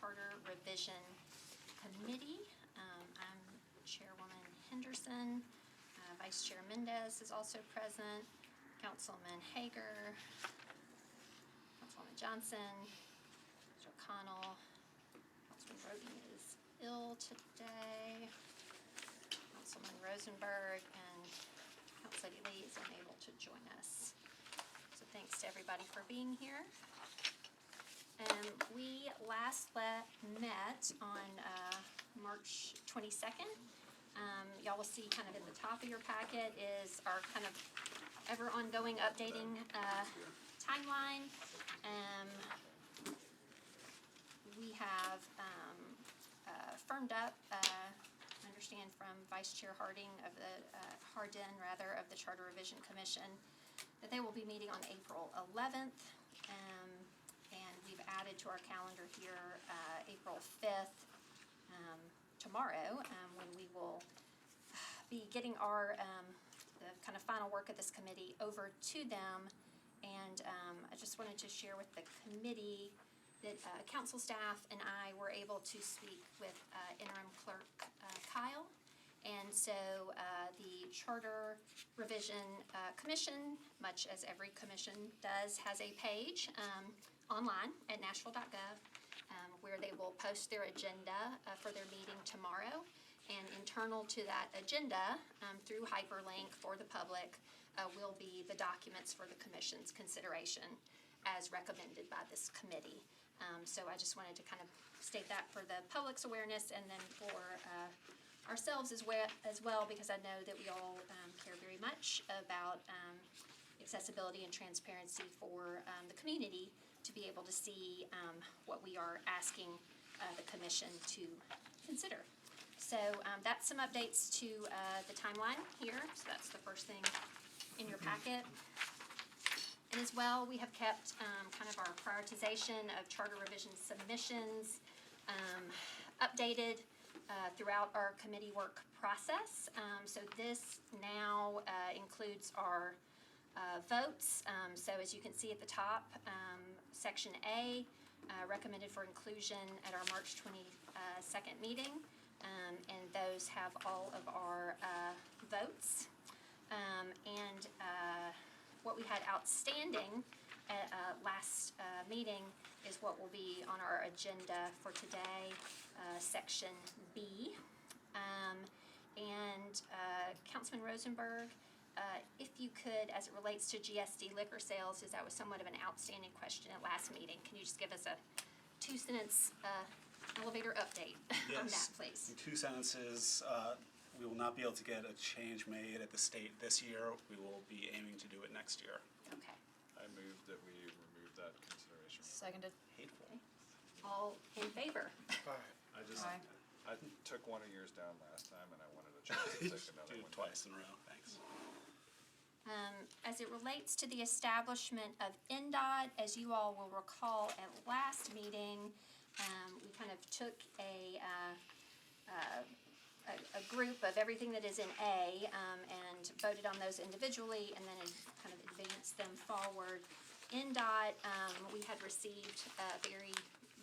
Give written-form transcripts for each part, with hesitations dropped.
Charter Revision Committee. I'm Chairwoman Henderson. Vice Chair Mendez is also present. Councilman Hager, Councilwoman Johnson, Mr. O'Connell. Councilman Roden is ill today. Councilman Rosenberg and Council Lady Lee is unable to join us. So thanks to everybody for being here. We last met on March 22nd. Y'all will see kind of at the top of your packet is our kind of ever ongoing updating timeline. We have firmed up, I understand from Vice Chair Hardin of the Charter Revision Commission, that they will be meeting on April 11th. And we've added to our calendar here April 5th, tomorrow, when we will be getting our the kind of final work of this committee over to them. And I just wanted to share with the committee that council staff and I were able to speak with interim clerk Kyle. And so the Charter Revision Commission, much as every commission does, has a page online at nashville.gov where they will post their agenda for their meeting tomorrow. And internal to that agenda, through hyperlink for the public, will be the documents for the commission's consideration as recommended by this committee. So I just wanted to kind of state that for the public's awareness, and then for ourselves as well, because I know that we all care very much about accessibility and transparency for the community to be able to see what we are asking the commission to consider. So that's some updates to the timeline here. So that's the first thing in your packet. And as well, we have kept kind of our prioritization of charter revision submissions updated throughout our committee work process. So this now includes our votes. So as you can see at the top, Section A, recommended for inclusion at our March 22nd meeting. And those have all of our votes. And what we had outstanding at last meeting is what will be on our agenda for today, Section B. And Councilman Rosenberg, if you could, as it relates to GSD liquor sales, as that was somewhat of an outstanding question at last meeting, can you just give us a 2-sentence elevator update on that, please? In 2 sentences, we will not be able to get a change made at the state this year. We will be aiming to do it next year. Okay. I move that we remove that consideration. Seconded. Hateful. Okay. All in favor? Aye. I took one of yours down last time, and I wanted a chance to take another Do one. it twice in a row. Thanks. As it relates to the establishment of NDOT, as you all will recall at last meeting, we kind of took a group of everything that is in A and voted on those individually, and then kind of advanced them forward. NDOT, we had received very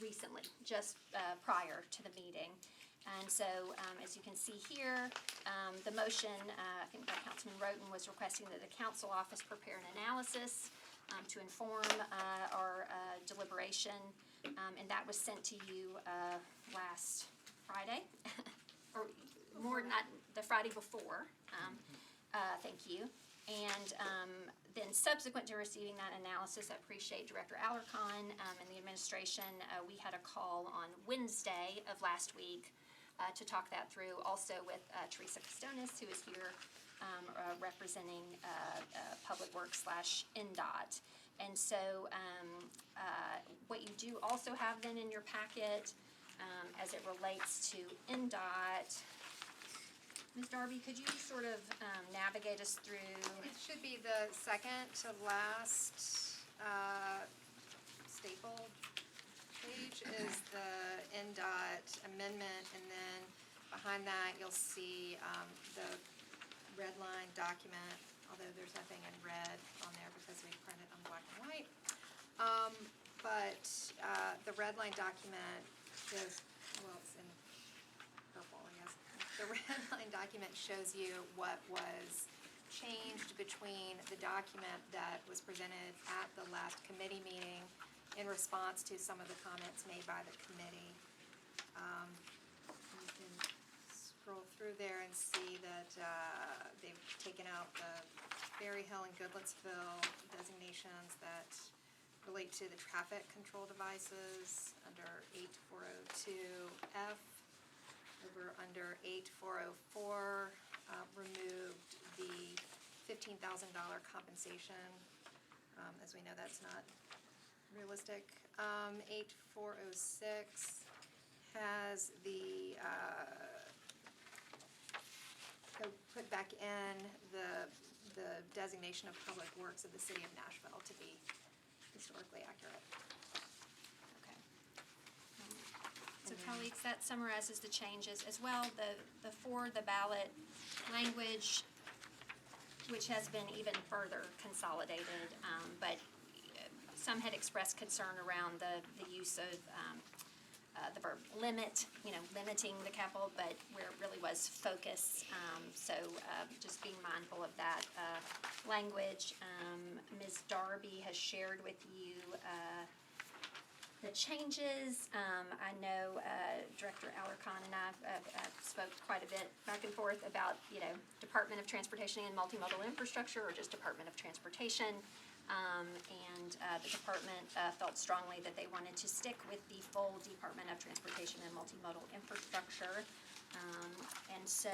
recently, just prior to the meeting. And so, as you can see here, the motion, I think by Councilman Roden, was requesting that the council office prepare an analysis to inform our deliberation, and that was sent to you last Friday, or more, not the Friday before. Thank you. And then subsequent to receiving that analysis, I appreciate Director Alarcon and the administration. We had a call on Wednesday of last week to talk that through, also with Teresa Costonis, who is here representing Public Works / NDOT. And so what you do also have then in your packet as it relates to NDOT, Ms. Darby, could you sort of navigate us through? It should be the second to last staple page is the NDOT amendment, and then behind that you'll see the red line document, although there's nothing in red on there because we printed on black and white. But the red line document shows, well, it's in purple, I guess. The red line document shows you what was changed between the document that was presented at the last committee meeting in response to some of the comments made by the committee. You can scroll through there and see that they've taken out the Berry Hill and Goodlettsville designations that relate to the traffic control devices under 8402F. Over under 8404, removed the $15,000 compensation. As we know, that's not realistic. 8406 has the, put back in the designation of public works of the city of Nashville to be historically accurate. Okay. So colleagues, that summarizes the changes as well. The for the ballot language, which has been even further consolidated, but some had expressed concern around the use of the verb limit, limiting the capital, but where it really was focus. So just being mindful of that language. Ms. Darby has shared with you the changes. I know Director Alarcon and I spoke quite a bit back and forth about, Department of Transportation and Multimodal Infrastructure, or just Department of Transportation. And the department felt strongly that they wanted to stick with the full Department of Transportation and Multimodal Infrastructure. And so,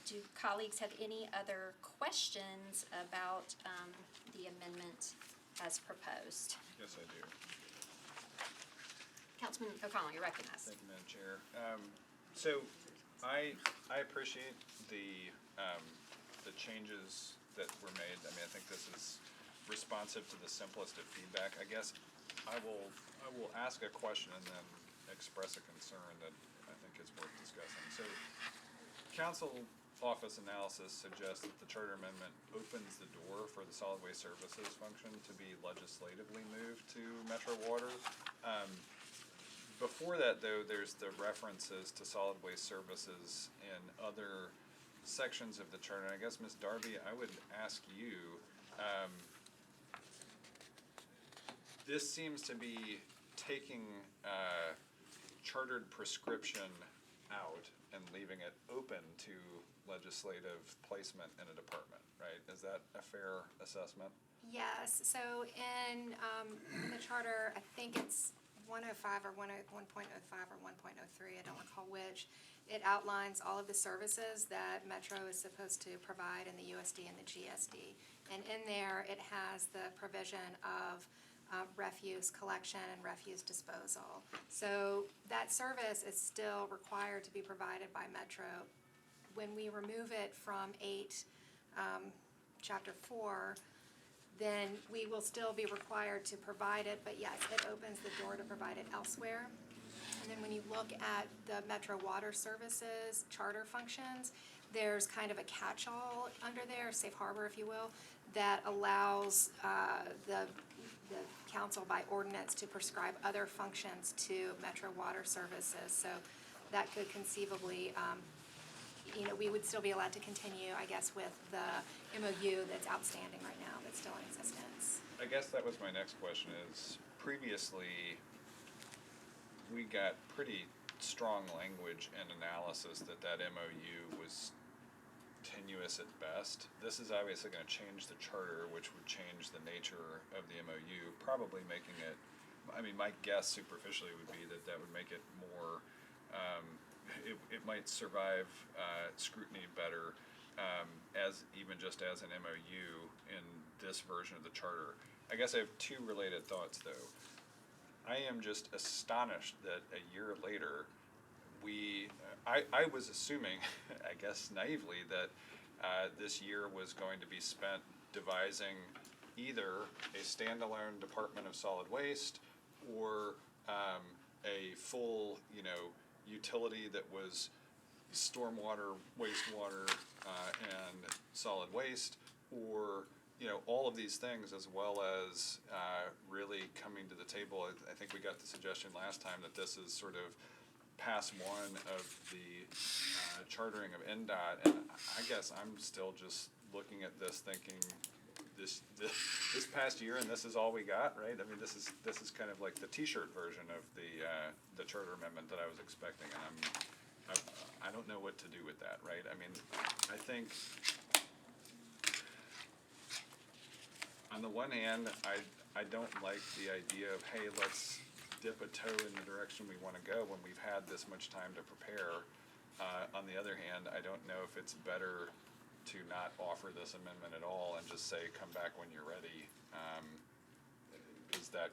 do colleagues have any other questions about the amendment as proposed? Yes, I do. Councilman O'Connell, you're recognized. Thank you, Madam Chair. So I appreciate the changes that were made. I mean, I think this is responsive to the simplest of feedback. I guess I will ask a question and then express a concern that I think is worth discussing. So, Council Office analysis suggests that the charter amendment opens the door for the solid waste services function to be legislatively moved to Metro Water. Before that, though, there's the references to solid waste services in other sections of the charter. And I guess, Ms. Darby, I would ask you, this seems to be taking chartered prescription out and leaving it open to legislative placement in a department, right? Is that a fair assessment? Yes, so in the charter, I think it's 105 or 1.05 or 1.03, I don't recall which. It outlines all of the services that Metro is supposed to provide in the USD and the GSD. And in there, it has the provision of refuse collection and refuse disposal. So that service is still required to be provided by Metro. When we remove it from Chapter 4, then we will still be required to provide it, but yes, it opens the door to provide it elsewhere. And then when you look at the Metro Water Services charter functions, there's kind of a catch-all under there, safe harbor if you will, that allows the council by ordinance to prescribe other functions to Metro Water Services. So that could conceivably, we would still be allowed to continue, I guess, with the MOU that's outstanding right now, that's still in existence. I guess that was my next question is, previously, we got pretty strong language and analysis that MOU was tenuous at best. This is obviously going to change the charter, which would change the nature of the MOU, probably making it, my guess superficially would be that would make it more, it might survive scrutiny better even just as an MOU in this version of the charter. I guess I have two related thoughts though. I am just astonished that a year later I was assuming, I guess naively, that this year was going to be spent devising either a standalone Department of Solid Waste or a full, utility that was stormwater, wastewater, and solid waste, or all of these things, as well as really coming to the table. I think we got the suggestion last time that this is sort of pass one of the chartering of NDOT, and I guess I'm still just looking at this thinking, this past year, and this is all we got, right? I mean, this is kind of like the T-shirt version of the charter amendment that I was expecting, and I don't know what to do with that, right? I mean, I think on the one hand, I don't like the idea of, hey, let's dip a toe in the direction we want to go when we've had this much time to prepare. On the other hand, I don't know if it's better to not offer this amendment at all and just say, come back when you're ready, because that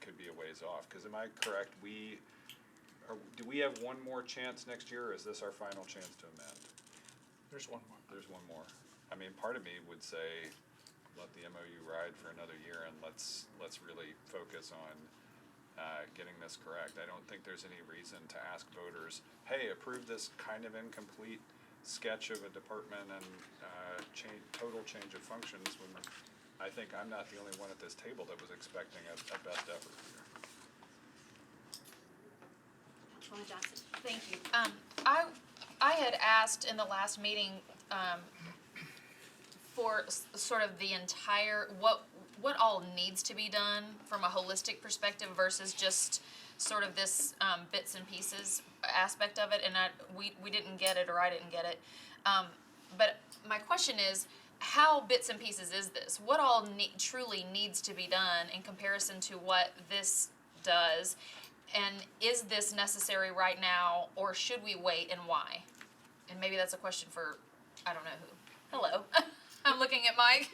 could be a ways off. Because am I correct, do we have one more chance next year, or is this our final chance to amend? There's one more. There's one more. I mean, part of me would say, let the MOU ride for another year, and let's really focus on getting this correct. I don't think there's any reason to ask voters, hey, approve this kind of incomplete sketch of a department and total change of functions, when I think I'm not the only one at this table that was expecting a best effort here. Councilwoman Johnson. Thank you. I had asked in the last meeting for sort of the entire, what all needs to be done from a holistic perspective versus just sort of this bits and pieces aspect of it, and we didn't get it, or I didn't get it. But my question is, how bits and pieces is this? What all truly needs to be done in comparison to what this does? And is this necessary right now, or should we wait, and why? And maybe that's a question for, I don't know who. Hello. I'm looking at Mike.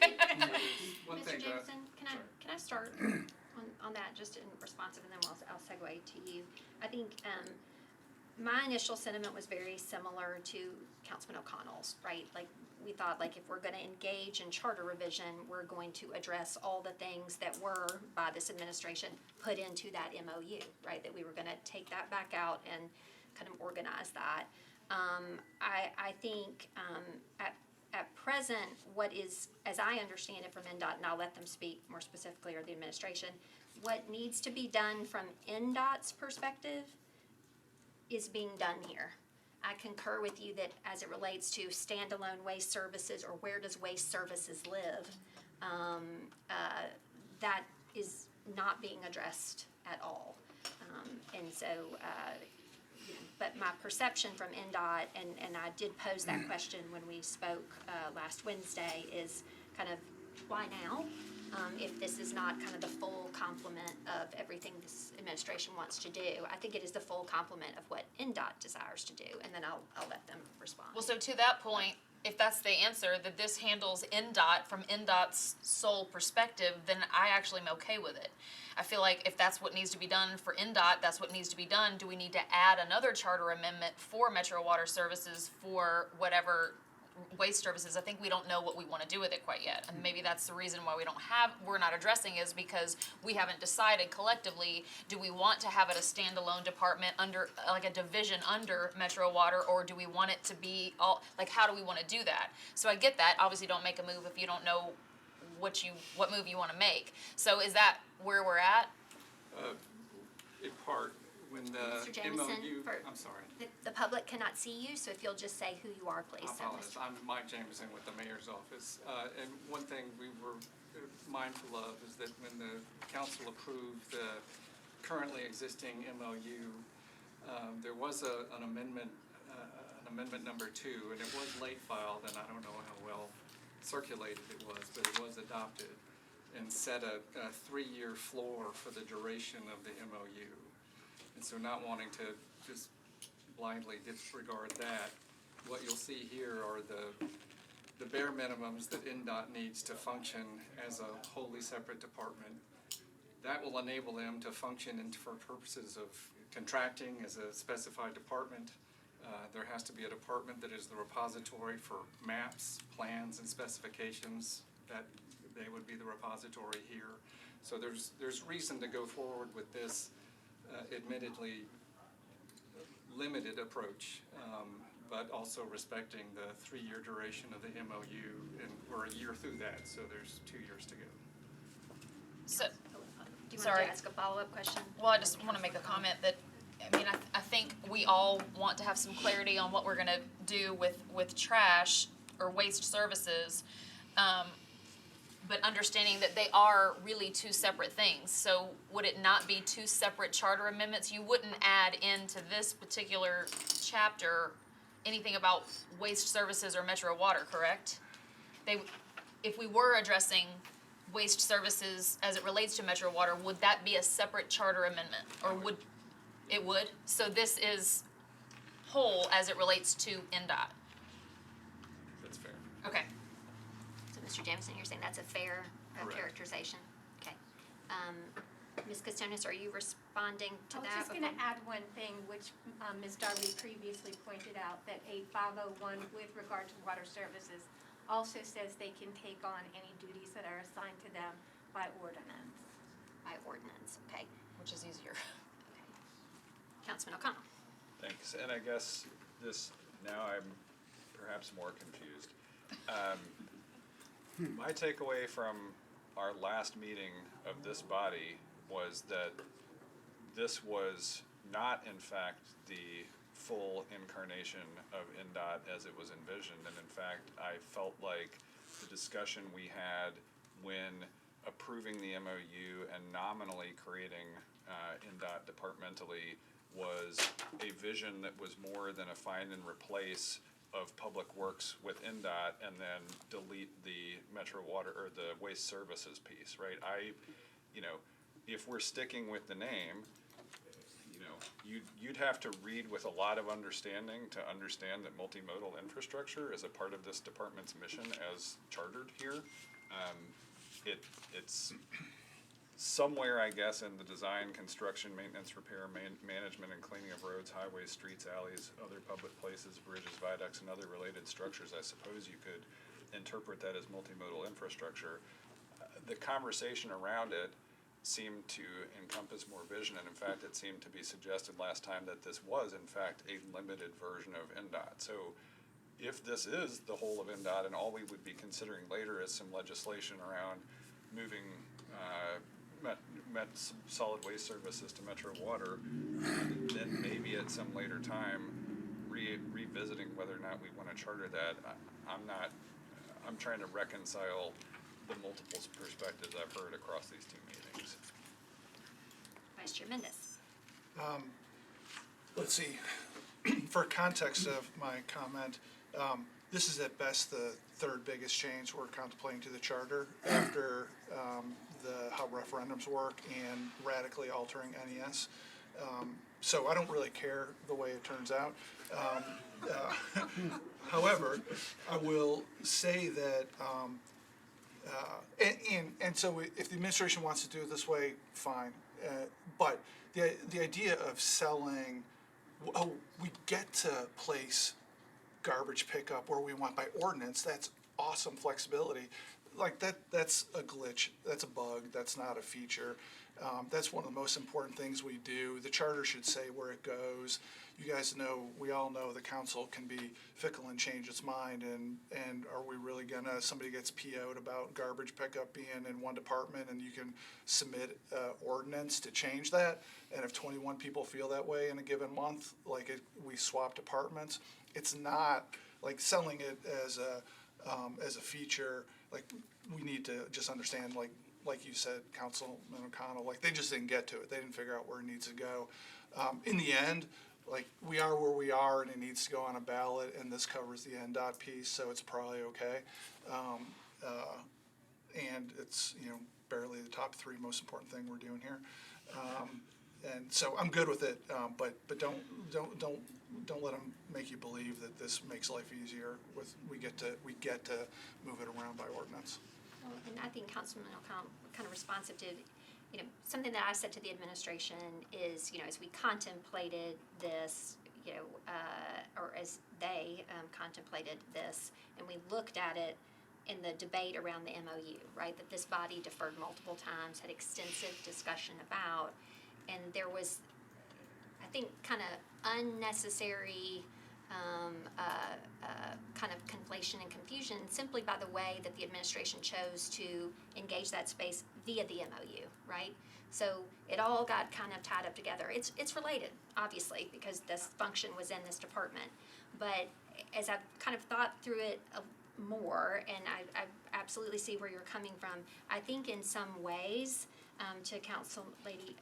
Mr. Jameson, can I start on that, just in responsive, and then I'll segue to you. I think my initial sentiment was very similar to Councilman O'Connell's, right? Like, we thought, like, if we're gonna engage in charter revision, we're going to address all the things that were, by this administration, put into that MOU, right? That we were gonna take that back out and kind of organize that. I think at present, what is, as I understand it from NDOT, and I'll let them speak more specifically, or the administration, what needs to be done from NDOT's perspective is being done here. I concur with you that as it relates to standalone waste services, or where does waste services live, that is not being addressed at all. And so, but my perception from NDOT, and I did pose that question when we spoke last Wednesday, is kind of, why now? If this is not kind of the full complement of everything this administration wants to do. I think it is the full complement of what NDOT desires to do, and then I'll let them respond. Well, so to that point, if that's the answer, that this handles NDOT from NDOT's sole perspective, then I actually am okay with it. I feel like if that's what needs to be done for NDOT, that's what needs to be done. Do we need to add another charter amendment for Metro Water Services for whatever waste services? I think we don't know what we want to do with it quite yet, and maybe that's the reason why we're not addressing, is because we haven't decided collectively, do we want to have it a standalone department under, like a division under Metro Water, or do we want it to be all, like, how do we want to do that? So I get that. Obviously, don't make a move if you don't know what move you want to make. So is that where we're at? In part, when the Mr. Jameson, MOU, I'm sorry. The public cannot see you, so if you'll just say who you are, please. I apologize. I'm Mike Jameson with the mayor's office. And one thing we were mindful of is that when the council approved the currently existing MOU, there was an amendment number 2, and it was late filed, and I don't know how well circulated it was, but it was adopted and set a 3-year floor for the duration of the MOU. And so, not wanting to just blindly disregard that, what you'll see here are the bare minimums that NDOT needs to function as a wholly separate department. That will enable them to function for purposes of contracting as a specified department. There has to be a department that is the repository for maps, plans, and specifications. That they would be the repository here. So there's reason to go forward with this admittedly limited approach, but also respecting the 3-year duration of the MOU, and we're a year through that, so there's 2 years to go. So, Do you want Sorry. to ask a follow-up question? well, I just want to make a comment that, I mean, I think we all want to have some clarity on what we're gonna do with trash or waste services. But understanding that they are really two separate things. So would it not be two separate charter amendments? You wouldn't add into this particular chapter anything about waste services or Metro Water, correct? If we were addressing waste services as it relates to Metro Water, would that be a separate charter amendment? Or would, it would? So this is whole as it relates to NDOT. That's fair. Okay. So, Mr. Jameson, you're saying that's a fair Correct. characterization? Okay. Ms. Costonis, are you responding to I was that? just gonna add one thing, which Ms. Darby previously pointed out, that a 501 with regard to water services also says they can take on any duties that are assigned to them by ordinance. By ordinance, okay. Which is easier. Councilman O'Connell? Thanks, and I guess now I'm perhaps more confused. My takeaway from our last meeting of this body was that this was not in fact the full incarnation of NDOT as it was envisioned, and in fact, I felt like the discussion we had when approving the MOU and nominally creating NDOT departmentally was a vision that was more than a find and replace of public works with NDOT and then delete the Metro Water or the waste services piece, right? If we're sticking with the name, you'd have to read with a lot of understanding to understand that multimodal infrastructure is a part of this department's mission as chartered here. It's somewhere, I guess, in the design, construction, maintenance, repair, management, and cleaning of roads, highways, streets, alleys, other public places, bridges, viaducts, and other related structures. I suppose you could interpret that as multimodal infrastructure. The conversation around it seemed to encompass more vision, and in fact, it seemed to be suggested last time that this was, in fact, a limited version of NDOT. So if this is the whole of NDOT and all we would be considering later is some legislation around moving solid waste services to Metro Water, then maybe at some later time revisiting whether or not we want to charter that. I'm trying to reconcile the multiple perspectives I've heard across these two meetings. Vice Chair Mendez? Let's see, for context of my comment, this is at best the third biggest change we're contemplating to the charter after how referendums work and radically altering NES. So I don't really care the way it turns out. However, I will say that, and so if the administration wants to do it this way, fine. But the idea of selling, we get to place garbage pickup where we want by ordinance, that's awesome flexibility. Like that's a glitch, that's a bug, that's not a feature. That's one of the most important things we do. The charter should say where it goes. You guys know, we all know the council can be fickle and change its mind, and are we really gonna, somebody gets PO'd about garbage pickup being in one department and you can submit ordinance to change that, and if 21 people feel that way in a given month, we swap departments, it's not, like selling it as a feature, like we need to just understand, like you said, Councilman O'Connell, like they just didn't get to it. They didn't figure out where it needs to go. In the end, like we are where we are and it needs to go on a ballot, and this covers the NDOT piece, so it's probably okay. And it's, barely the top three most important thing we're doing here. And so I'm good with it, but don't let them make you believe that this makes life easier we get to move it around by ordinance. Well, and I think Councilman O'Connell kind of responsive to, something that I said to the administration is, as we contemplated this, or as they contemplated this, and we looked at it in the debate around the MOU, right, that this body deferred multiple times, had extensive discussion about, and there was, I think, kind of unnecessary kind of conflation and confusion simply by the way that the administration chose to engage that space via the MOU, right? So it all got kind of tied up together. It's related, obviously, because this function was in this department. But as I've kind of thought through it more, and I absolutely see where you're coming from, I think in some ways, to Council Lady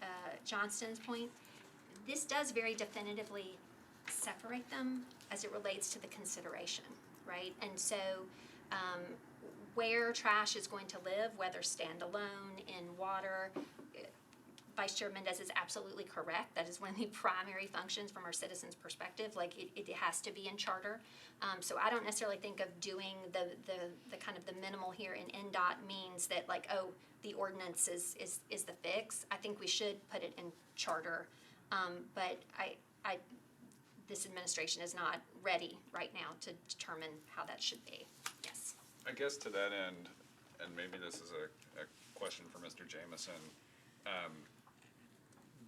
Johnston's point, this does very definitively separate them as it relates to the consideration, right? And so where trash is going to live, whether standalone, in water, Vice Chair Mendez is absolutely correct. That is one of the primary functions from our citizens' perspective. Like it has to be in charter. So I don't necessarily think of doing the kind of the minimal here in NDOT means that like, oh, the ordinance is the fix. I think we should put it in charter. But this administration is not ready right now to determine how that should be. Yes. I guess to that end, and maybe this is a question for Mr. Jameson,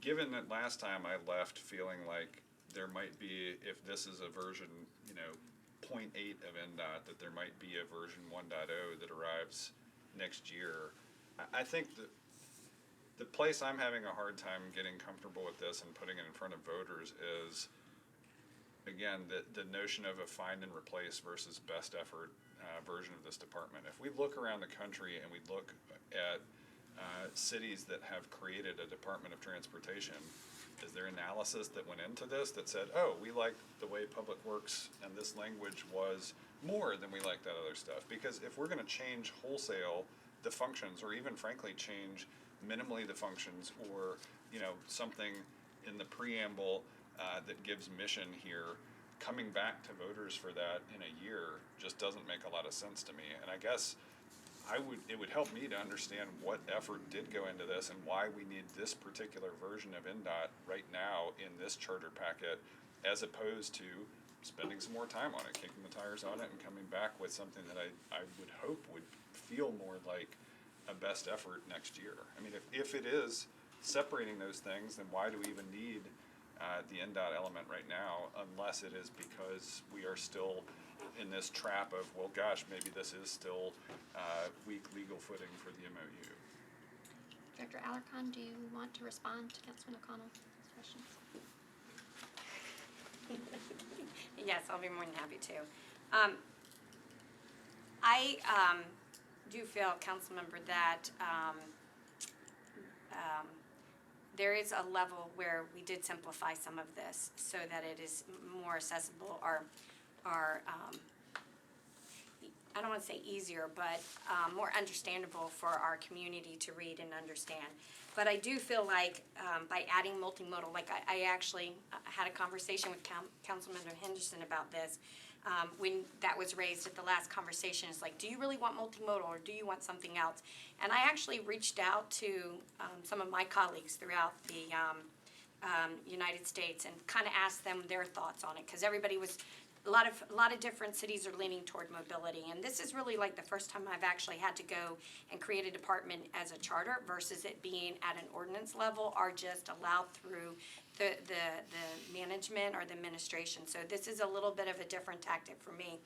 given that last time I left feeling like there might be, if this is a version, 0.8 of NDOT, that there might be a version 1.0 that arrives next year, I think that the place I'm having a hard time getting comfortable with this and putting it in front of voters is, again, the notion of a find and replace versus best effort version of this department. If we look around the country and we look at cities that have created a Department of Transportation, is there analysis that went into this that said, oh, we like the way Public Works and this language was more than we like that other stuff? Because if we're going to change wholesale the functions, or even frankly change minimally the functions, or something in the preamble that gives mission here, coming back to voters for that in a year just doesn't make a lot of sense to me. And I guess it would help me to understand what effort did go into this and why we need this particular version of NDOT right now in this charter packet, as opposed to spending some more time on it, kicking the tires on it, and coming back with something that I would hope would feel more like a best effort next year. I mean, if it is separating those things, then why do we even need the NDOT element right now, unless it is because we are still in this trap of, well, gosh, maybe this is still weak legal footing for the MOU. Director Alarcon, do you want to respond to Councilman O'Connell's questions? Yes, I'll be more than happy to. I do feel, Councilmember, that there is a level where we did simplify some of this so that it is more accessible, or I don't want to say easier, but more understandable for our community to read and understand. But I do feel like by adding multimodal, like I actually had a conversation with Councilmember Henderson about this when that was raised at the last conversation. It's like, do you really want multimodal, or do you want something else? And I actually reached out to some of my colleagues throughout the United States and kind of asked them their thoughts on it, because everybody was, a lot of different cities are leaning toward mobility, and this is really like the first time I've actually had to go and create a department as a charter versus it being at an ordinance level or just allowed through the management or the administration. So this is a little bit of a different tactic for me.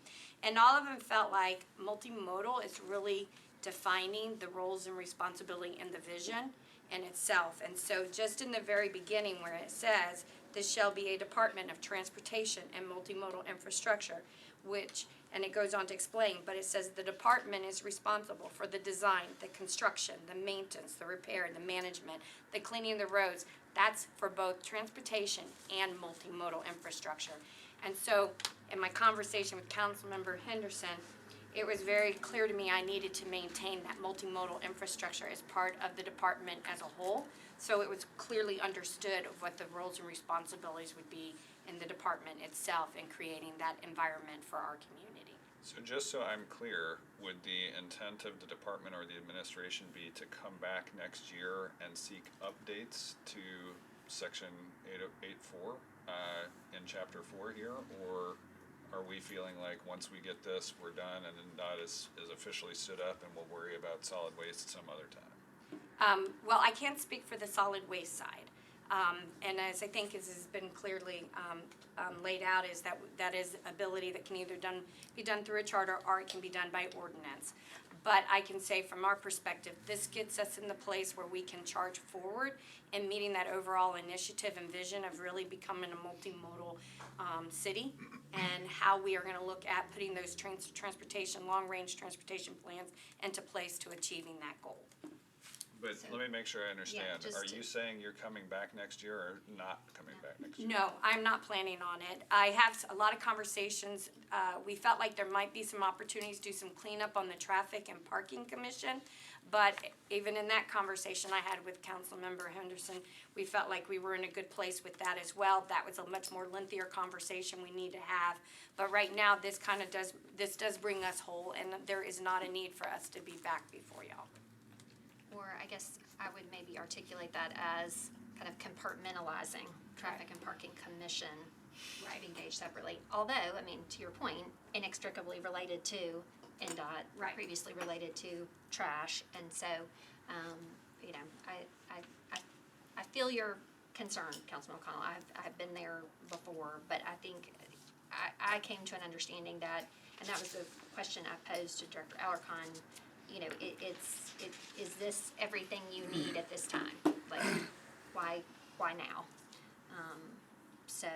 And all of them felt like multimodal is really defining the roles and responsibility and the vision in itself. And so just in the very beginning where it says, this shall be a Department of Transportation and Multimodal Infrastructure, which, and it goes on to explain, but it says the department is responsible for the design, the construction, the maintenance, the repair, the management, the cleaning of the roads. That's for both transportation and multimodal infrastructure. And so in my conversation with Councilmember Henderson, it was very clear to me I needed to maintain that multimodal infrastructure as part of the department as a whole. So it was clearly understood of what the roles and responsibilities would be in the department itself in creating that environment for our community. So just so I'm clear, would the intent of the department or the administration be to come back next year and seek updates to section 884 in chapter 4 here, or are we feeling like once we get this, we're done, and then that is officially stood up and we'll worry about solid waste some other time? Well, I can't speak for the solid waste side. And as I think has been clearly laid out, is that is ability that can either be done through a charter or it can be done by ordinance. But I can say from our perspective, this gets us in the place where we can charge forward and meeting that overall initiative and vision of really becoming a multimodal city, and how we are gonna look at putting those transportation, long-range transportation plans into place to achieving that goal. But let me make sure I understand. just Are to- you saying you're coming back next year or not coming back next year? No, I'm not planning on it. I have a lot of conversations. We felt like there might be some opportunities to do some cleanup on the Traffic and Parking Commission. But even in that conversation I had with Councilmember Henderson, we felt like we were in a good place with that as well. That was a much more lengthier conversation we need to have. But right now, this does bring us whole, and there is not a need for us to be back before y'all. Or I guess I would maybe articulate that as kind of compartmentalizing Traffic and Parking Commission to be engaged separately. Although, I mean, to your point, inextricably related to NDOT, Right. previously related to trash, and so, you know, I feel your concern, Councilman O'Connell. I've been there before, but I think I came to an understanding that, and that was the question I posed to Director Alarcon. You know, is this everything you need at this time? Like, why now? So,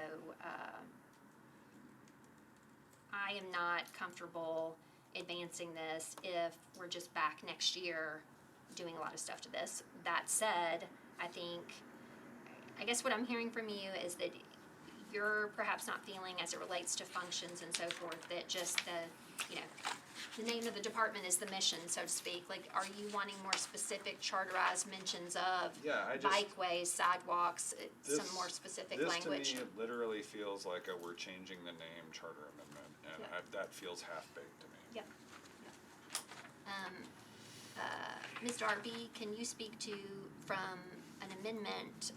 I am not comfortable advancing this if we're just back next year doing a lot of stuff to this. That said, I guess what I'm hearing from you is that you're perhaps not feeling, as it relates to functions and so forth, that just the name of the department is the mission, so to speak. Like, are you wanting more specific charterized mentions of bikeways, sidewalks, some more specific language? This to me, it literally feels like we're changing the name charter amendment, and that feels half-baked to me. Yep. Ms. Darby, can you speak to, from an amendment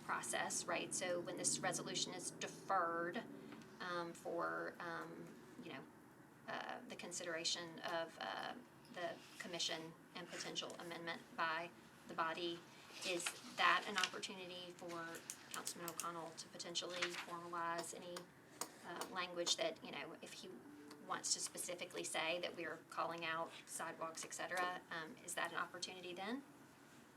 process, right? So when this resolution is deferred for, the consideration of the commission and potential amendment by the body, is that an opportunity for Councilman O'Connell to potentially formalize any language that, if he wants to specifically say that we are calling out sidewalks, et cetera, is that an opportunity then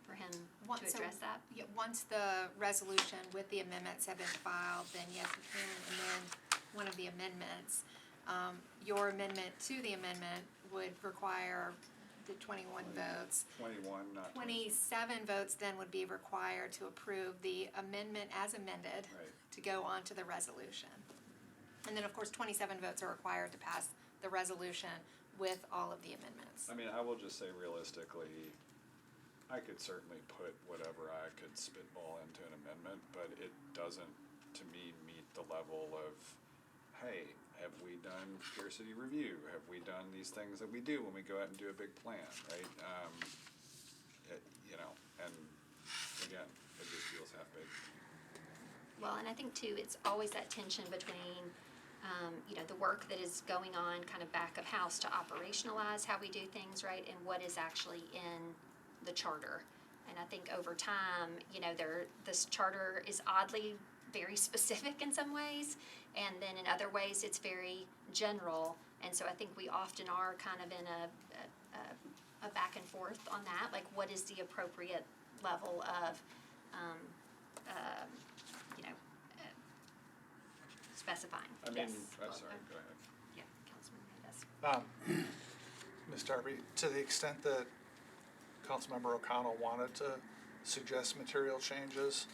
for him to address that? Yeah, once the resolution with the amendments have been filed, then yes, you can amend one of the amendments. Your amendment to the amendment would require the 21 votes. 21, not 27 votes then would be required to approve the amendment as amended Right. to go on to the resolution. And then, of course, 27 votes are required to pass the resolution with all of the amendments. I mean, I will just say realistically, I could certainly put whatever I could spitball into an amendment, but it doesn't, to me, meet the level of, hey, have we done peer city review? Have we done these things that we do when we go out and do a big plan, right? And again, it just feels half-baked. Well, and I think too, it's always that tension between, the work that is going on kind of back of house to operationalize how we do things, right, and what is actually in the charter. And I think over time, this charter is oddly very specific in some ways, and then in other ways it's very general. And so I think we often are kind of in a back and forth on that, like what is the appropriate level of, specifying. I mean, Yes. I'm Well, sorry, go ahead. Yeah, Councilman Davis. Ms. Darby, to the extent that Councilmember O'Connell wanted to suggest material changes,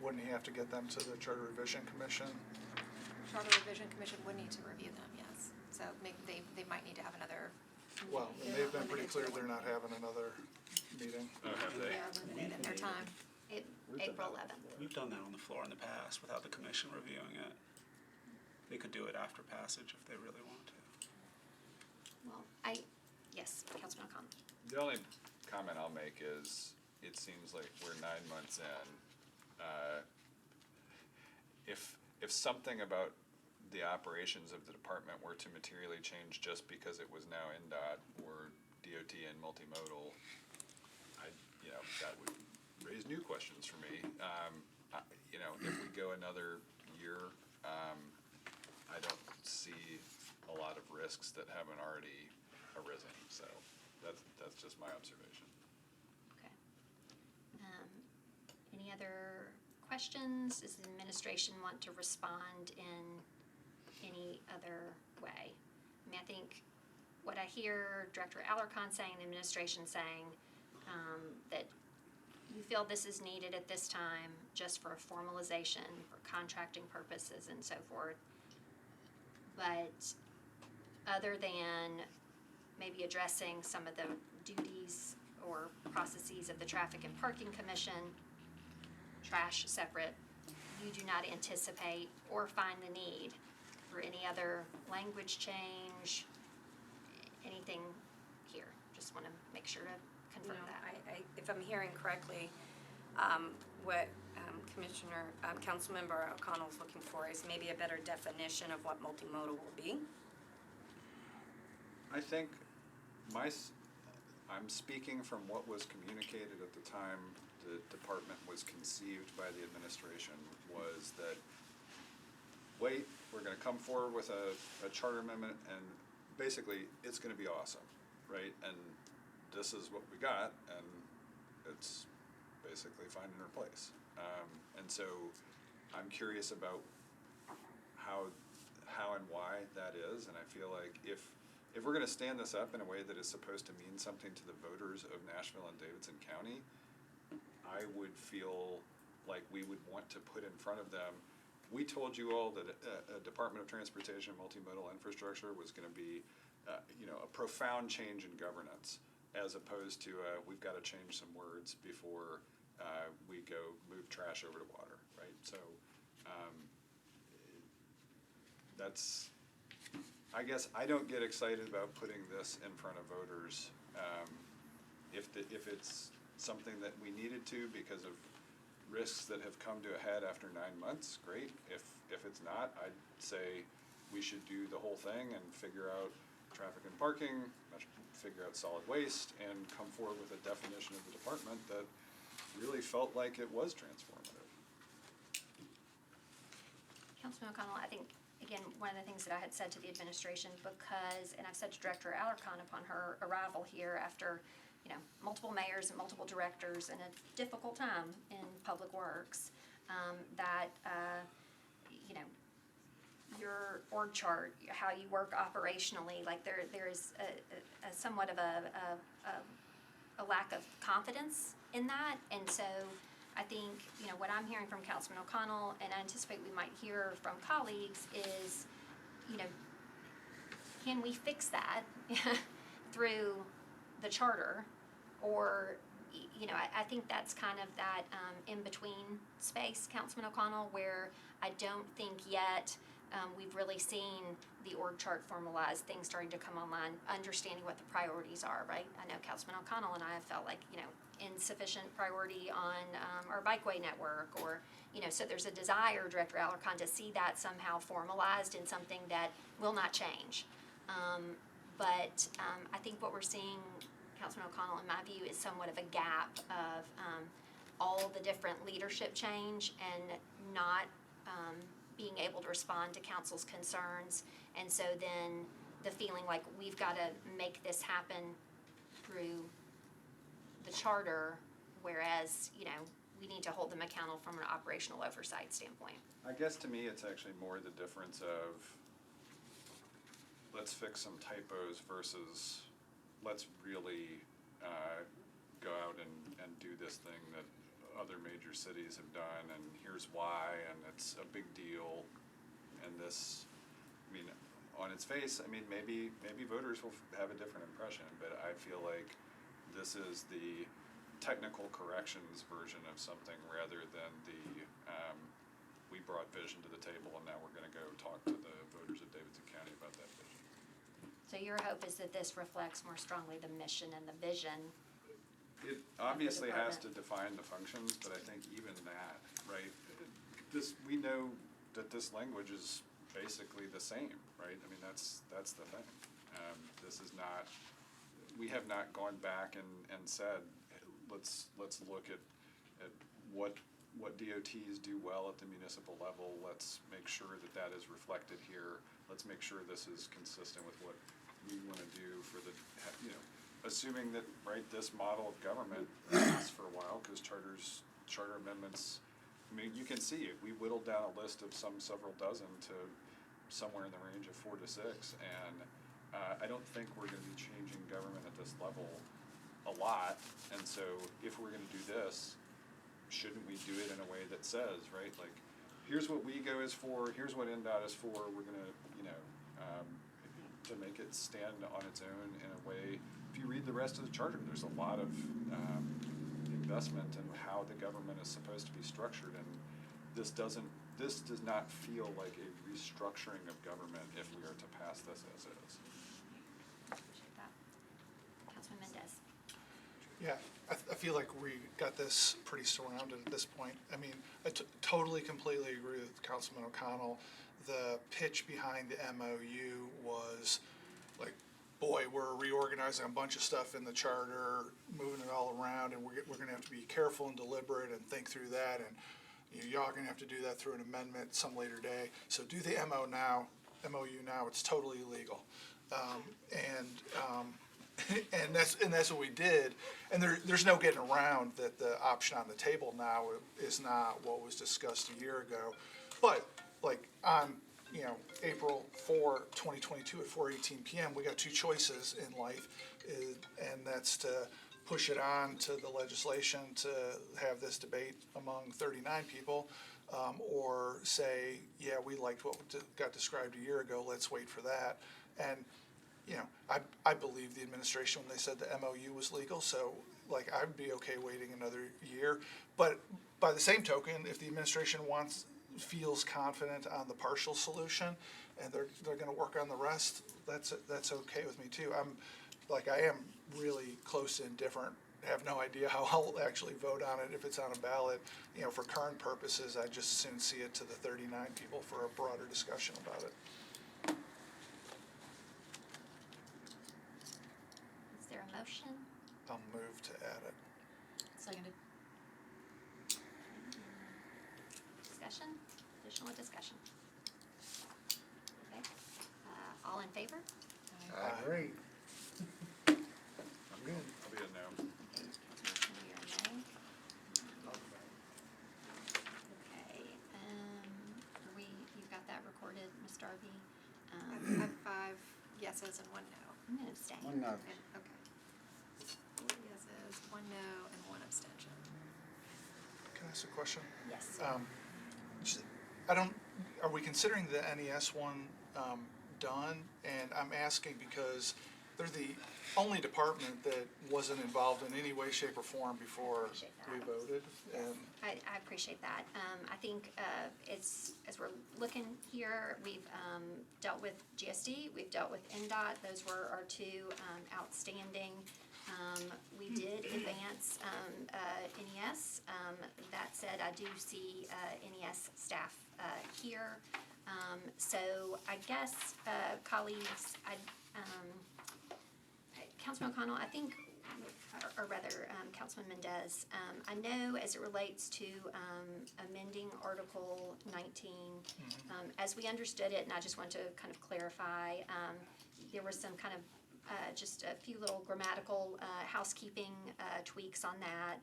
wouldn't he have to get them to the Charter Revision Commission? Charter Revision Commission would need to review them, yes. So they might need to have another meeting. Well, They're they've not been pretty limited to clear the they're one. not having another meeting. Oh, have they? They are limited in their time. April 11th. We've done that on the floor in the past without the commission reviewing it. They could do it after passage if they really want to. Well, yes, Councilman O'Connell. The only comment I'll make is, it seems like we're 9 months in. If something about the operations of the department were to materially change just because it was now NDOT or DOT and multimodal, that would raised new questions for me. You know, if we go another year, I don't see a lot of risks that haven't already arisen, so that's just my observation. Okay. Any other questions? Does the administration want to respond in any other way? I mean, I think what I hear Director Alarcon saying, the administration saying, that you feel this is needed at this time just for formalization, for contracting purposes and so forth. But other than maybe addressing some of the duties or processes of the Traffic and Parking Commission, trash separate, you do not anticipate or find the need for any other language change, anything here? Just want to make sure to confirm No, that. if I'm hearing correctly, what Councilmember O'Connell's looking for is maybe a better definition of what multimodal will be. I think I'm speaking from what was communicated at the time the department was conceived by the administration, was that, wait, we're gonna come forward with a charter amendment, and basically, it's gonna be awesome, right? And this is what we got, and it's basically finding her place. And so I'm curious about how and why that is, and I feel like if we're gonna stand this up in a way that is supposed to mean something to the voters of Nashville and Davidson County, I would feel like we would want to put in front of them, we told you all that a Department of Transportation multimodal infrastructure was gonna be, a profound change in governance, as opposed to, we've gotta change some words before we go move trash over to water, right? So, that's, I guess I don't get excited about putting this in front of voters. If it's something that we needed to because of risks that have come to a head after 9 months, great. If it's not, I'd say we should do the whole thing and figure out traffic and parking, figure out solid waste, and come forward with a definition of the department that really felt like it was transformative. Councilman O'Connell, I think, again, one of the things that I had said to the administration, because, and I've said to Director Alarcon upon her arrival here after, multiple mayors and multiple directors in a difficult time in public works, that, your org chart, how you work operationally, like there is a somewhat of a lack of confidence in that. And so I think, what I'm hearing from Councilman O'Connell, and I anticipate we might hear from colleagues, is, can we fix that through the charter? Or, I think that's kind of that in-between space, Councilman O'Connell, where I don't think yet we've really seen the org chart formalized, things starting to come online, understanding what the priorities are, right? I know Councilman O'Connell and I have felt like, insufficient priority on our bikeway network, or, so there's a desire, Director Alarcon, to see that somehow formalized in something that will not change. But I think what we're seeing, Councilman O'Connell, in my view, is somewhat of a gap of all the different leadership change and not being able to respond to council's concerns. And so then the feeling like we've got to make this happen through the charter, whereas, we need to hold them accountable from an operational oversight standpoint. I guess to me, it's actually more the difference of, let's fix some typos versus let's really go out and do this thing that other major cities have done, and here's why, and it's a big deal. And this, on its face, maybe voters will have a different impression, but I feel like this is the technical corrections version of something rather than the, we brought vision to the table and now we're gonna go talk to the voters of Davidson County about that vision. So your hope is that this reflects more strongly the mission and the vision. It obviously has to define the functions, but I think even that, right, we know that this language is basically the same, right? That's the thing. This is not, we have not gone back and said, let's look at at what DOTs do well at the municipal level. Let's make sure that that is reflected here. Let's make sure this is consistent with what we want to do for the, you know, assuming that, right, this model of government lasts for a while, because charter amendments, I mean, you can see it. We whittled down a list of several dozen to somewhere in the range of 4 to 6, and I don't think we're going to be changing government at this level a lot. And so, if we're going to do this, shouldn't we do it in a way that says, right, like, here's what WEGO is for, here's what NDOT is for. We're going to, you know, to make it stand on its own in a way. If you read the rest of the charter, there's a lot of investment in how the government is supposed to be structured, and this does not feel like a restructuring of government if we are to pass this as is. Appreciate that. Councilman Mendez. Yeah, I feel like we got this pretty surrounded at this point. I mean, I totally, completely agree with Councilman O'Connell. The pitch behind the MOU was like, boy, we're reorganizing a bunch of stuff in the charter, moving it all around, and we're going to have to be careful and deliberate and think through that, and y'all are going to have to do that through an amendment some later day. So do the MOU now. It's totally illegal, and that's what we did. And there's no getting around that the option on the table now is not what was discussed a year ago. But like on April 4, 2022 at 4:18 p.m., we got two choices in life, and that's to push it on to the legislation to have this debate among 39 people, or say, yeah, we liked what got described a year ago, let's wait for that. And I believe the administration when they said the MOU was legal, so like I'd be okay waiting another year. But by the same token, if the administration feels confident on the partial solution and they're going to work on the rest, that's okay with me too. I am really close to indifferent. I have no idea how I'll actually vote on it if it's on a ballot. For current purposes, I just as soon see it to the 39 people for a broader discussion about it. Is there a motion? I'll move to add it. Seconded. Discussion? Additional discussion? Okay. All in favor? Great. I'm good. I'll be a no. Councilman You're a no. Okay, you've got that recorded, Ms. Darby? I have 5 yeses and 1 no. I'm gonna abstain. One no. Okay. 4 yeses, 1 no, and 1 abstention. Can I ask a question? Yes. Are we considering the NES one done? And I'm asking because they're the only department that wasn't involved in any way, shape, or form before Appreciate that. we voted. And I appreciate that. I think as we're looking here, we've dealt with GSD, we've dealt with NDOT. Those were our two outstanding. We did advance NES. That said, I do see NES staff here. So I guess, colleagues, Councilman O'Connell, I think, or rather, Councilman Mendez, I know as it relates to amending Article 19, as we understood it, and I just want to kind of clarify, there was some kind of just a few little grammatical housekeeping tweaks on that,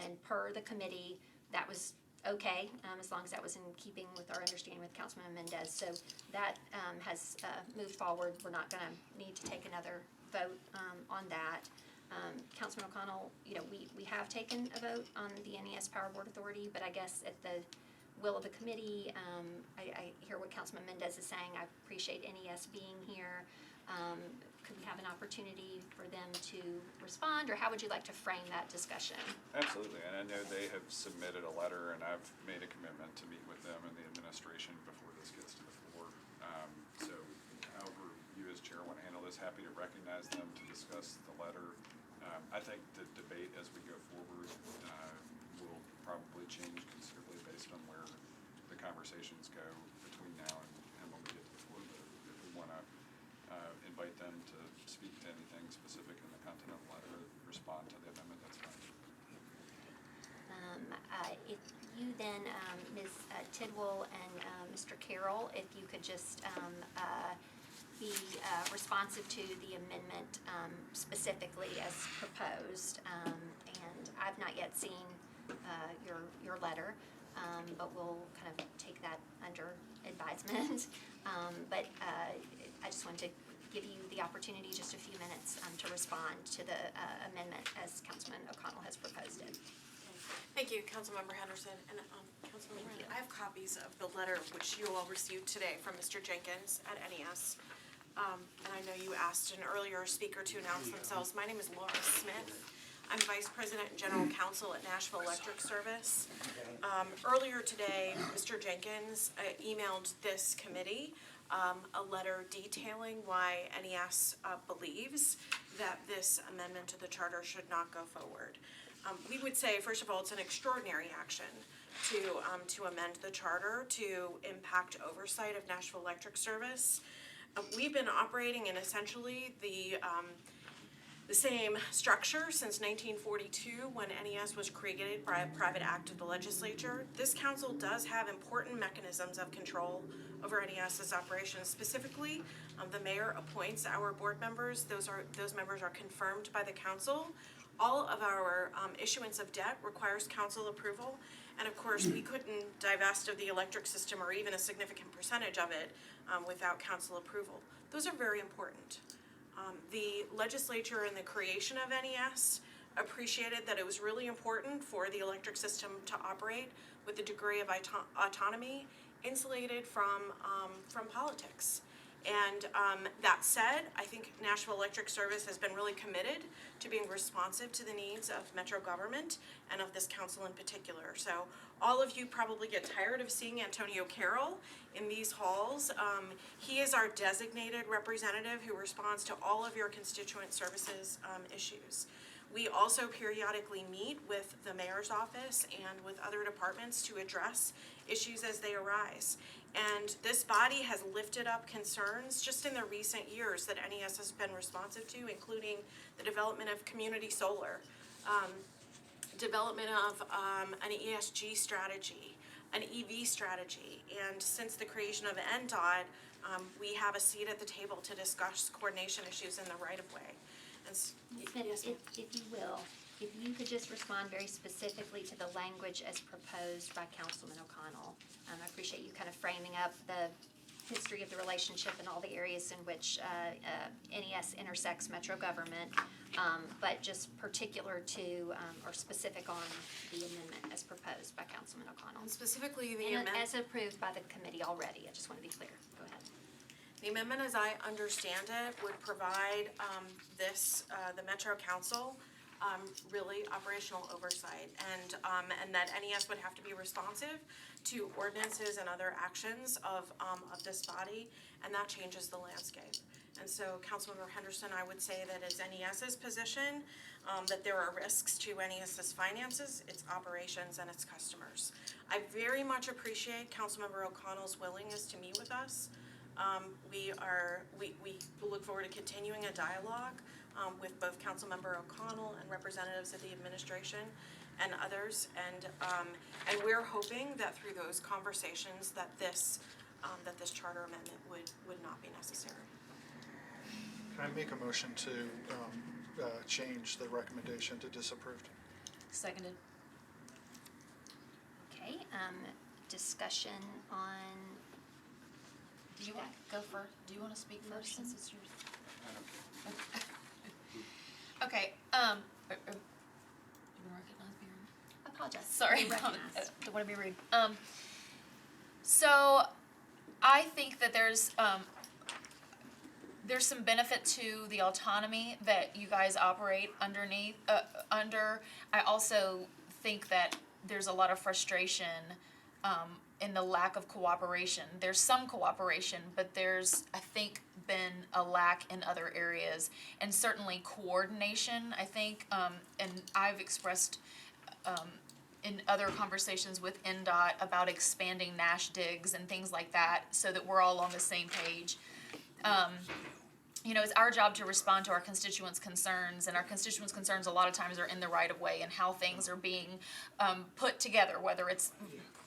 and per the committee, that was okay, as long as that was in keeping with our understanding with Councilman Mendez. So that has moved forward. We're not going to need to take another vote on that. Councilman O'Connell, we have taken a vote on the NES Power Board Authority, but I guess at the will of the committee, I hear what Councilman Mendez is saying. I appreciate NES being here. Could we have an opportunity for them to respond, or how would you like to frame that discussion? Absolutely, and I know they have submitted a letter, and I've made a commitment to meet with them and the administration before this gets to the floor. So however you as chair want to handle this, happy to recognize them to discuss the letter. I think the debate as we go forward will probably change considerably based on where the conversations go between now and when we get to the floor. But if we want to invite them to speak to anything specific in the content of the letter, respond to the amendment, that's fine. If you then, Ms. Tidwell and Mr. Carroll, if you could just be responsive to the amendment specifically as proposed. And I've not yet seen your letter, but we'll kind of take that under advisement. But I just wanted to give you the opportunity, just a few minutes, to respond to the amendment as Councilman O'Connell has proposed it. Thank you, Councilmember Henderson. And Councilmember, Thank you. I have copies of the letter which you all received today from Mr. Jenkins at NES. And I know you asked an earlier speaker to announce themselves. My name is Laura Smith. I'm Vice President and General Counsel at Nashville Electric Service. Earlier today, Mr. Jenkins emailed this committee a letter detailing why NES believes that this amendment to the charter should not go forward. We would say, first of all, it's an extraordinary action to amend the charter to impact oversight of Nashville Electric Service. We've been operating in essentially the same structure since 1942, when NES was created by a private act of the legislature. This council does have important mechanisms of control over NES's operations. Specifically, the mayor appoints our board members. Those members are confirmed by the council. All of our issuance of debt requires council approval. And of course, we couldn't divest of the electric system or even a significant percentage of it without council approval. Those are very important. The legislature in the creation of NES appreciated that it was really important for the electric system to operate with a degree of autonomy, insulated from politics. And that said, I think Nashville Electric Service has been really committed to being responsive to the needs of Metro government and of this council in particular. So all of you probably get tired of seeing Antonio Carroll in these halls. He is our designated representative who responds to all of your constituent services issues. We also periodically meet with the mayor's office and with other departments to address issues as they arise. And this body has lifted up concerns just in the recent years that NES has been responsive to, including the development of community solar, development of an ESG strategy, an EV strategy. And since the creation of NDOT, we have a seat at the table to discuss coordination issues in the right-of-way. Ms. Smith, if you will, if you could just respond very specifically to the language as proposed by Councilman O'Connell. I appreciate you kind of framing up the history of the relationship and all the areas in which NES intersects Metro government, but just particular to or specific on the amendment as proposed by Councilman O'Connell. And specifically the And amendment. as approved by the committee already. I just want to be clear. Go ahead. The amendment, as I understand it, would provide the Metro Council really operational oversight, and that NES would have to be responsive to ordinances and other actions of this body, and that changes the landscape. And so, Councilmember Henderson, I would say that it's NES's position that there are risks to NES's finances, its operations, and its customers. I very much appreciate Councilmember O'Connell's willingness to meet with us. We look forward to continuing a dialogue with both Councilmember O'Connell and representatives of the administration and others, and we're hoping that through those conversations that this charter amendment would not be necessary. Can I make a motion to change the recommendation to disapproved? Seconded. Okay, discussion on Do you want to go first? Do you want to speak first since it's yours? Okay, you want to recognize me? I apologize. Sorry, You're recognized. don't want to be rude. So I think that there's some benefit to the autonomy that you guys operate under. I also think that there's a lot of frustration in the lack of cooperation. There's some cooperation, but there's, I think, been a lack in other areas, and certainly coordination, I think, and I've expressed in other conversations with NDOT about expanding Nash digs and things like that so that we're all on the same page. you know, it's our job to respond to our constituents' concerns, and our constituents' concerns a lot of times are in the right of way and how things are being put together, whether it's,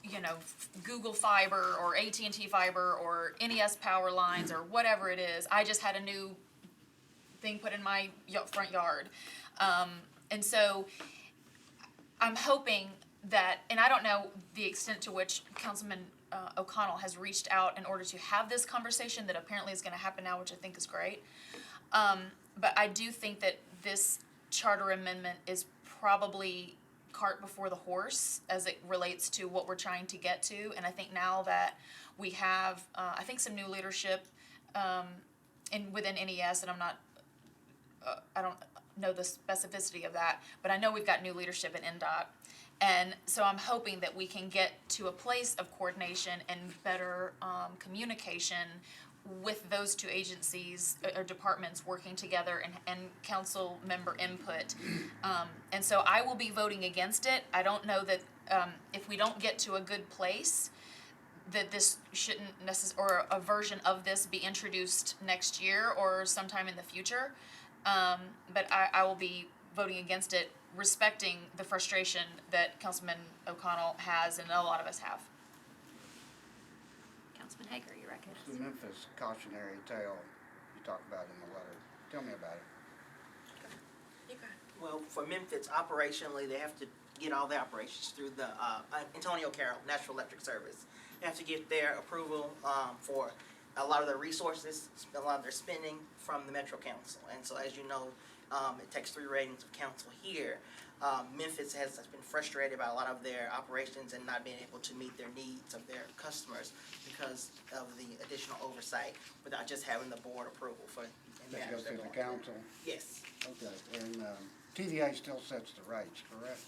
you know, Google Fiber or AT&T Fiber or NES power lines or whatever it is. I just had a new thing put in my front yard. And so I'm hoping that, and I don't know the extent to which Councilman O'Connell has reached out in order to have this conversation that apparently is going to happen now, which I think is great. But I do think that this charter amendment is probably cart before the horse as it relates to what we're trying to get to. And I think now that we have, I think, some new leadership within NES, and I don't know the specificity of that, but I know we've got new leadership at NDOT. And so I'm hoping that we can get to a place of coordination and better communication with those two agencies or departments working together and council member input. And so I will be voting against it. I don't know that if we don't get to a good place, that this shouldn't or a version of this be introduced next year or sometime in the future. But I will be voting against it, respecting the frustration that Councilman O'Connell has and a lot of us have. Councilman Hager, you reckon? The Memphis cautionary tale you talked about in the letter. Tell me about it. Well, for Memphis, operationally, they have to get all their operations through the Antonio Carroll, Nashville Electric Service. They have to get their approval for a lot of their resources, a lot of their spending from the Metro Council. And so, as you know, it takes 3 ratings of council here. Memphis has been frustrated by a lot of their operations and not being able to meet their needs of their customers because of the additional oversight without just having the board approval for. That goes through the council? Yes. Okay, and TVA still sets the rates, correct?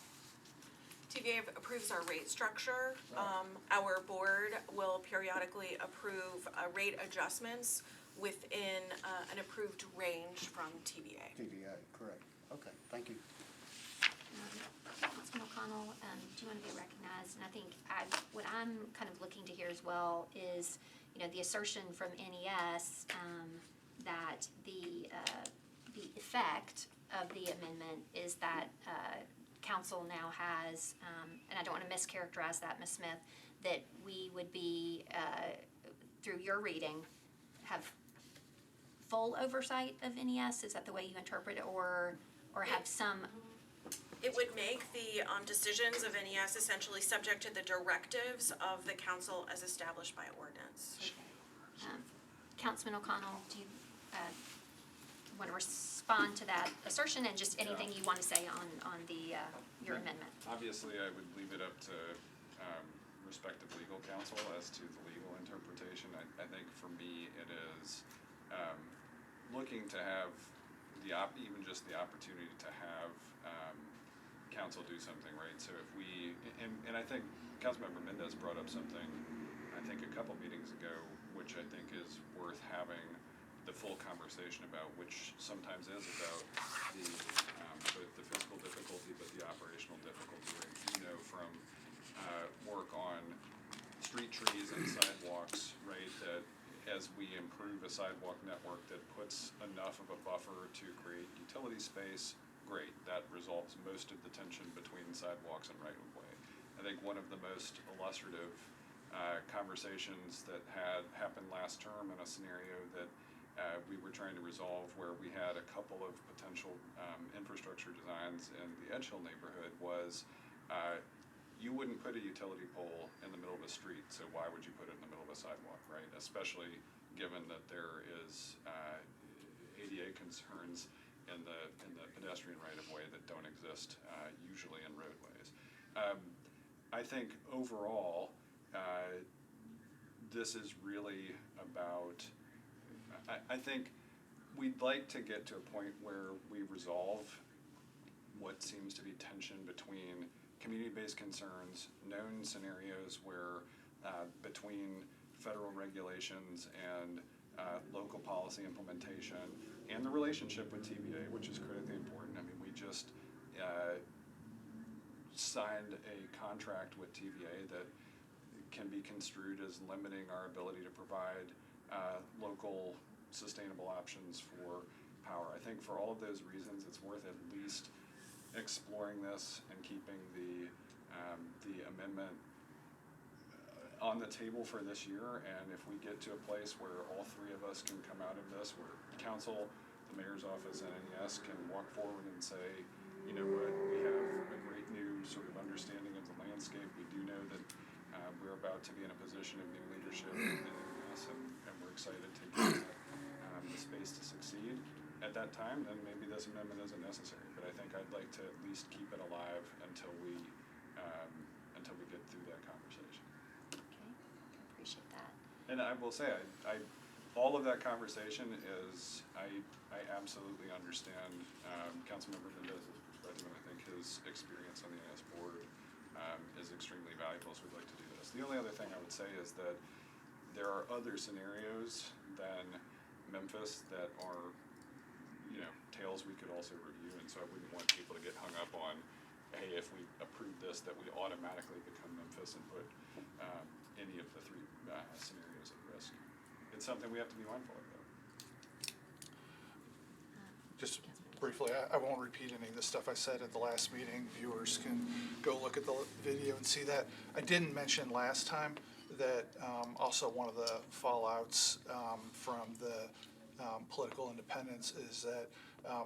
TVA approves our rate structure. Our board will periodically approve rate adjustments within an approved range from TVA. TVA, correct. Okay, thank you. Councilman O'Connell, do you want to be recognized? And I think what I'm kind of looking to hear as well is, you know, the assertion from NES that the effect of the amendment is that council now has, and I don't want to mischaracterize that, Ms. Smith, that we would be, through your reading, have full oversight of NES? Is that the way you interpret it, or have some? It would make the decisions of NES essentially subject to the directives of the council as established by ordinance. Okay. Councilman O'Connell, do you want to respond to that assertion and just anything you want to say on the your amendment? Obviously, I would leave it up to respective legal counsel as to the legal interpretation. I think for me it is looking to have even just the opportunity to have council do something, right? So if we, and I think Councilmember Mendez brought up something, I think a couple meetings ago, which I think is worth having the full conversation about, which sometimes is about both the physical difficulty but the operational difficulty, right? You know, from work on street trees and sidewalks, right, that as we improve a sidewalk network that puts enough of a buffer to create utility space, great, that resolves most of the tension between sidewalks and right-of-way. I think one of the most illustrative conversations that had happened last term in a scenario that we were trying to resolve, where we had a couple of potential infrastructure designs in the Edge Hill neighborhood, was you wouldn't put a utility pole in the middle of a street, so why would you put it in the middle of a sidewalk, right? Especially given that there is ADA concerns in the pedestrian right-of-way that don't exist usually in roadways. I think overall, this is really about, I think we'd like to get to a point where we resolve what seems to be tension between community-based concerns, known scenarios where between federal regulations and local policy implementation, and the relationship with TVA, which is critically important. I mean, we just signed a contract with TVA that can be construed as limiting our ability to provide local sustainable options for power. I think for all of those reasons, it's worth at least exploring this and keeping the amendment on the table for this year. And if we get to a place where all three of us can come out of this, where council, the mayor's office, and NES can walk forward and say, you know what, we have a great new sort of understanding of the landscape. We do know that we're about to be in a position of new leadership in NES, and we're excited to give that the space to succeed. At that time, then maybe this amendment isn't necessary. But I think I'd like to at least keep it alive until we get through that conversation. Okay, I appreciate that. And I will say, I all of that conversation is, I absolutely understand Councilmember Mendez's perspective, and I think his experience on the NS board is extremely valuable, so we'd like to do this. The only other thing I would say is that there are other scenarios than Memphis that are, you know, tales we could also review, and so I wouldn't want people to get hung up on, hey, if we approve this, that we automatically become Memphis and put any of the three scenarios at risk. It's something we have to be mindful of, though. Just briefly, I won't repeat any of the stuff I said at the last meeting. Viewers can go look at the video and see that. I didn't mention last time that also one of the fallouts from the political independence is that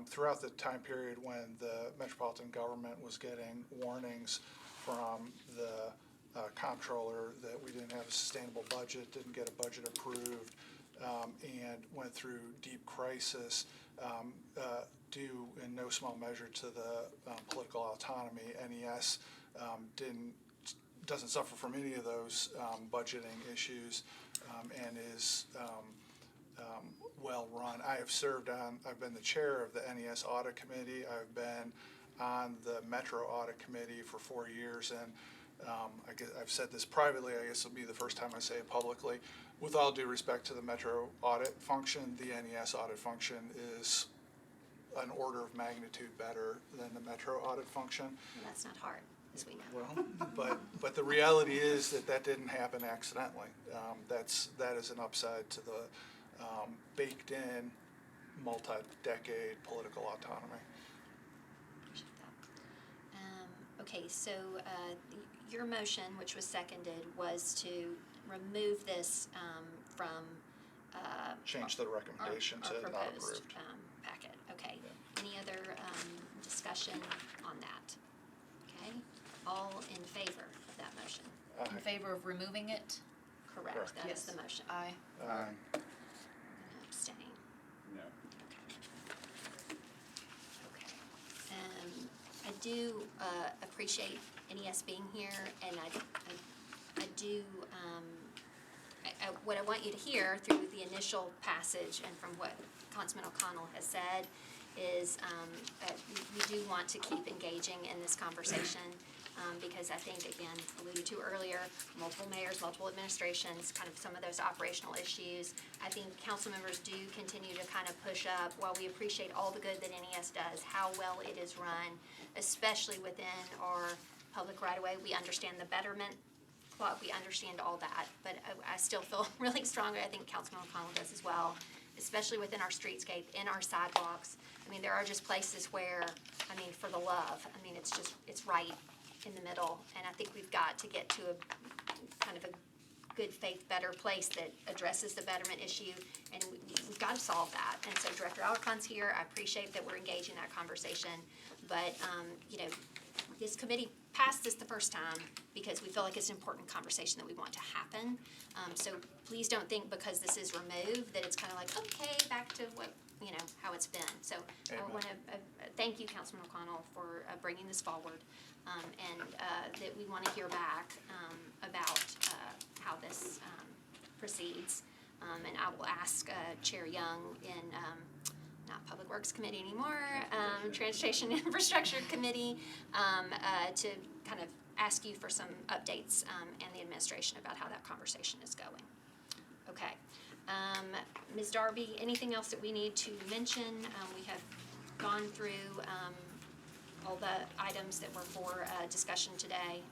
throughout the time period when the Metropolitan government was getting warnings from the comptroller that we didn't have a sustainable budget, didn't get a budget approved, and went through deep crisis, due in no small measure to the political autonomy. NES doesn't suffer from any of those budgeting issues and is well run. I've been the chair of the NES Audit Committee. I've been on the Metro Audit Committee for 4 years, and I guess I've said this privately, I guess it'll be the first time I say it publicly. With all due respect to the Metro audit function, the NES audit function is an order of magnitude better than the Metro audit function. And that's not hard, as we know. Well, but the reality is that didn't happen accidentally. That is an upside to the baked-in, multi-decade political autonomy. Appreciate that. Okay, so your motion, which was seconded, was to remove this from Change the recommendation our to not proposed approved. Packet. Okay. Yeah. Any other discussion on that? Okay. All in favor of that motion? In favor of removing it? Correct. Correct. That is Yes. the motion. Aye. I'm gonna abstain. No. Okay. I do appreciate NES being here, and I do, what I want you to hear through the initial passage and from what Councilman O'Connell has said is we do want to keep engaging in this conversation because I think, again, alluded to earlier, multiple mayors, multiple administrations, kind of some of those operational issues. I think council members do continue to kind of push up, while we appreciate all the good that NES does, how well it is run, especially within our public right-of-way. We understand the betterment plot, we understand all that, but I still feel really strongly, I think Councilman O'Connell does as well, especially within our streetscape, in our sidewalks. I mean, there are just places where, I mean, for the love, I mean, it's right in the middle, and I think we've got to get to a kind of a good faith, better place that addresses the betterment issue, and we've got to solve that. And so Director Alarcon's here, I appreciate that we're engaged in that conversation, but, you know, this committee passed this the first time because we feel like it's an important conversation that we want to happen. So please don't think because this is removed that it's kind of like, okay, back to what, you know, how it's been. So Amen. I want to thank you, Councilman O'Connell, for bringing this forward, and that we want to hear back about how this proceeds. And I will ask Chair Young in not Public Works Committee anymore, Transportation Infrastructure Committee, to kind of ask you for some updates and the administration about how that conversation is going. Okay. Ms. Darby, anything else that we need to mention? We have gone through all the items that were for discussion today.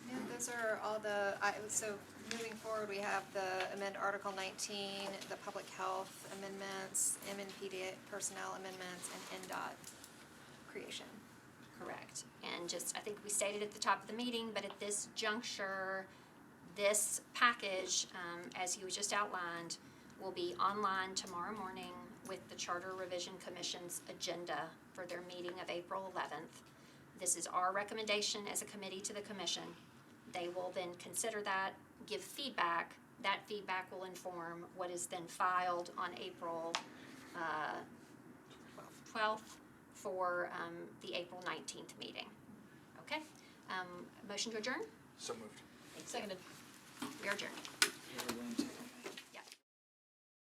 Yeah, those are all the, so moving forward, we have the amend Article 19, the public health amendments, MNPD personnel amendments, and NDOT creation. Correct. And just, I think we stated at the top of the meeting, but at this juncture, this package, as you just outlined, will be online tomorrow morning with the Charter Revision Commission's agenda for their meeting of April 11th. This is our recommendation as a committee to the commission. They will then consider that, give feedback. That feedback will inform what is then filed on April 12th for the April 19th meeting. Okay? Motion to adjourn? So moved. Seconded. We are adjourned.